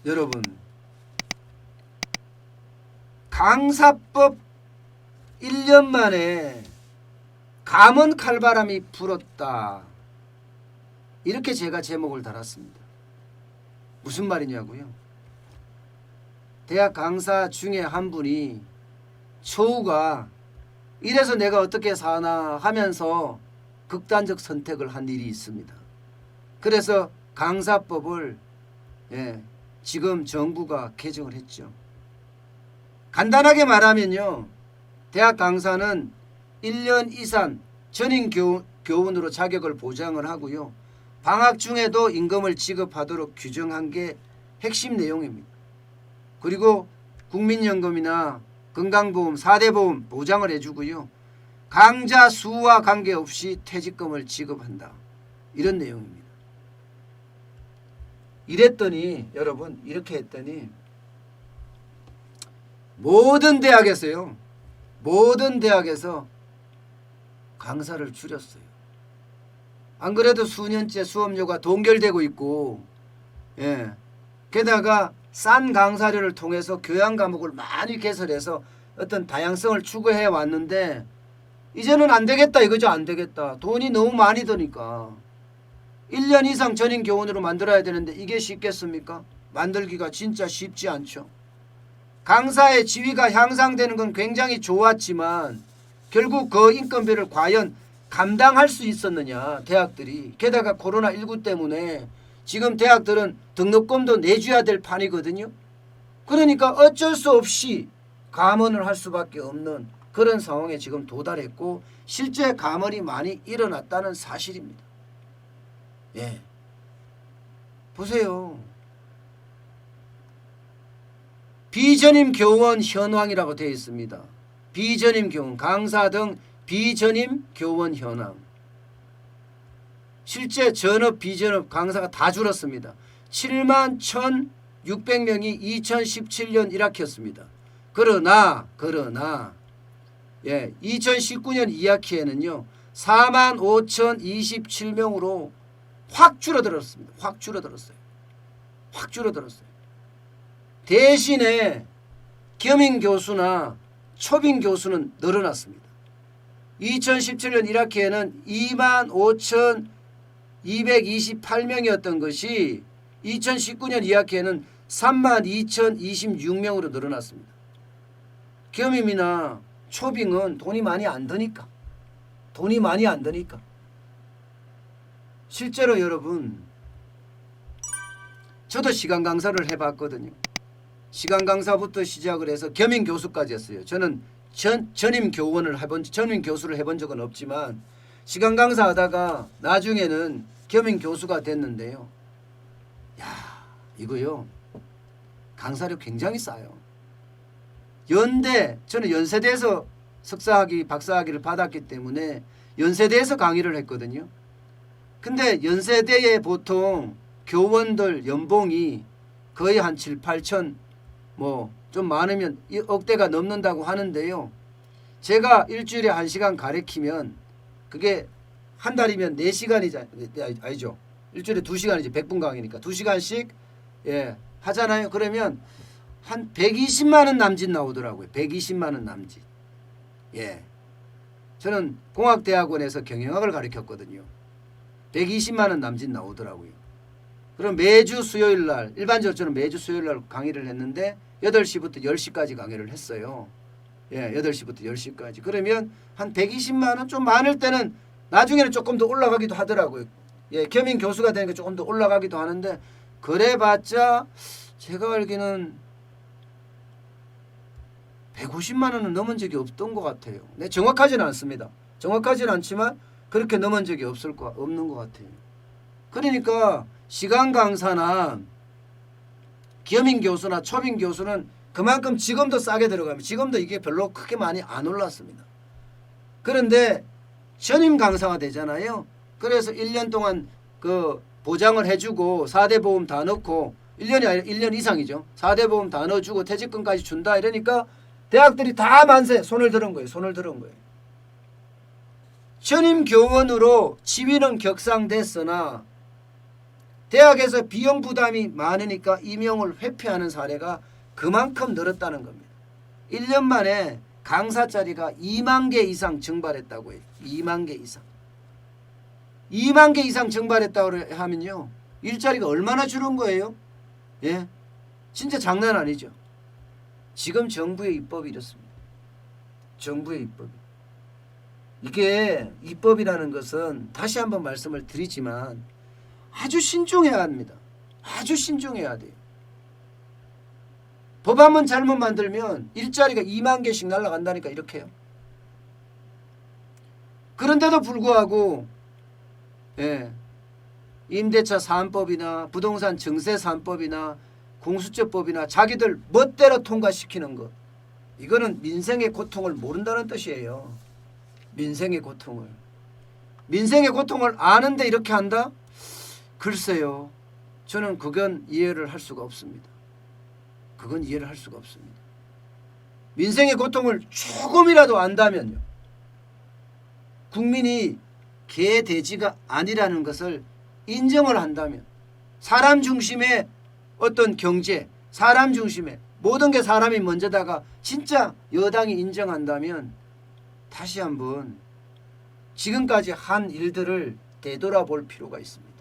여러분, 강사법 1년 만에 감원 칼바람이 불었다. 이렇게 제가 제목을 달았습니다. 무슨 말이냐고요? 대학 강사 중에 한 분이 처우가 이래서 내가 어떻게 사나 하면서 극단적 선택을 한 일이 있습니다. 그래서 강사법을 지금 정부가 개정을 했죠. 간단하게 말하면요, 대학 강사는 1년 이상 전임 교원으로 자격을 보장을 하고요, 방학 중에도 임금을 지급하도록 규정한 게 핵심 내용입니다. 그리고 국민연금이나 건강보험, 4대 보험 보장을 해주고요, 강좌 수와 관계없이 퇴직금을 지급한다. 이런 내용입니다. 이랬더니 여러분, 이렇게 했더니 모든 대학에서 강사를 줄였어요. 안 그래도 수년째 수업료가 동결되고 있고, 게다가 싼 강사료를 통해서 교양 과목을 많이 개설해서 어떤 다양성을 추구해 왔는데 이제는 안 되겠다 이거죠. 안 되겠다. 돈이 너무 많이 드니까 1년 이상 전임 교원으로 만들어야 되는데 이게 쉽겠습니까? 만들기가 진짜 쉽지 않죠. 강사의 지위가 향상되는 건 굉장히 좋았지만 결국 그 인건비를 과연 감당할 수 있었느냐, 대학들이. 게다가 코로나19 때문에 지금 대학들은 등록금도 내줘야 될 판이거든요. 그러니까 어쩔 수 없이 감원을 할 수밖에 없는 그런 상황에 지금 도달했고, 실제 감원이 많이 일어났다는 사실입니다. 보세요. 비전임 교원 현황이라고 되어 있습니다. 비전임 교원, 강사 등 비전임 교원 현황. 실제 전업, 비전업 강사가 다 줄었습니다. 7만 1,600명이 2017년 1학기였습니다. 그러나 2019년 2학기에는요 4만 5,027명으로 확 줄어들었습니다. 확 줄어들었어요. 대신에 겸임 교수나 초빙 교수는 늘어났습니다. 2017년 1학기에는 2만 5,228명이었던 것이 2019년 2학기에는 3만 2,026명으로 늘어났습니다. 겸임이나 초빙은 돈이 많이 안 드니까. 실제로 여러분, 저도 시간 강사를 해봤거든요. 시간 강사부터 시작을 해서 겸임 교수까지 했어요. 저는 전임 교수를 해본 적은 없지만 시간 강사 하다가 나중에는 겸임 교수가 됐는데요. 이거요, 강사료 굉장히 싸요. 저는 연세대에서 석사학위, 박사학위를 받았기 때문에 연세대에서 강의를 했거든요. 근데 연세대에 보통 교원들 연봉이 거의 한 7, 8천, 좀 많으면 억대가 넘는다고 하는데요. 제가 일주일에 1시간 가르치면 그게 한 달이면 4시간이죠. 아니죠. 일주일에 2시간이죠. 100분 강의니까 2시간씩 하잖아요. 그러면 한 120만 원 남짓 나오더라고요. 120만 원 남짓. 저는 공학대학원에서 경영학을 가르쳤거든요. 120만 원 남짓 나오더라고요. 그럼 매주 수요일 날, 일반적으로 저는 매주 수요일 날 강의를 했는데 8시부터 10시까지 강의를 했어요. 8시부터 10시까지. 그러면 한 120만 원, 좀 많을 때는 나중에는 조금 더 올라가기도 하더라고요. 겸임 교수가 되니까 조금 더 올라가기도 하는데, 그래봤자 제가 알기는 150만 원은 넘은 적이 없던 것 같아요. 정확하지는 않습니다. 정확하지는 않지만 그렇게 넘은 적이 없는 것 같아요. 그러니까 시간 강사나 겸임 교수나 초빙 교수는 그만큼 지금도 싸게 들어갑니다. 지금도 이게 별로 크게 많이 안 올랐습니다. 그런데 전임 강사가 되잖아요. 그래서 1년 동안 그 보장을 해주고 4대 보험 다 넣고 1년이 아니라 1년 이상이죠. 4대 보험 다 넣어주고 퇴직금까지 준다 이러니까 대학들이 다 만세 손을 들은 거예요. 전임 교원으로 지위는 격상됐으나 대학에서 비용 부담이 많으니까 임용을 회피하는 사례가 그만큼 늘었다는 겁니다. 1년 만에 강사 자리가 2만 개 이상 증발했다고 해요. 2만 개 이상. 2만 개 이상 증발했다고 하면요. 일자리가 얼마나 줄은 거예요? 예? 진짜 장난 아니죠. 지금 정부의 입법이 이렇습니다. 정부의 입법이. 이게 입법이라는 것은 다시 한번 말씀을 드리지만 아주 신중해야 합니다. 아주 신중해야 돼요. 법안만 잘못 만들면 일자리가 2만 개씩 날아간다니까 이렇게요. 그런데도 불구하고 임대차 3법이나 부동산 증세 3법이나 공수처법이나 자기들 멋대로 통과시키는 것, 이거는 민생의 고통을 모른다는 뜻이에요. 민생의 고통을. 민생의 고통을 아는데 이렇게 한다? 글쎄요. 저는 그건 이해를 할 수가 없습니다. 그건 이해를 할 수가 없습니다. 민생의 고통을 조금이라도 안다면요. 국민이 개, 돼지가 아니라는 것을 인정을 한다면, 사람 중심의 어떤 경제, 사람 중심의 모든 게 사람이 먼저다가 진짜 여당이 인정한다면 다시 한번 지금까지 한 일들을 되돌아볼 필요가 있습니다.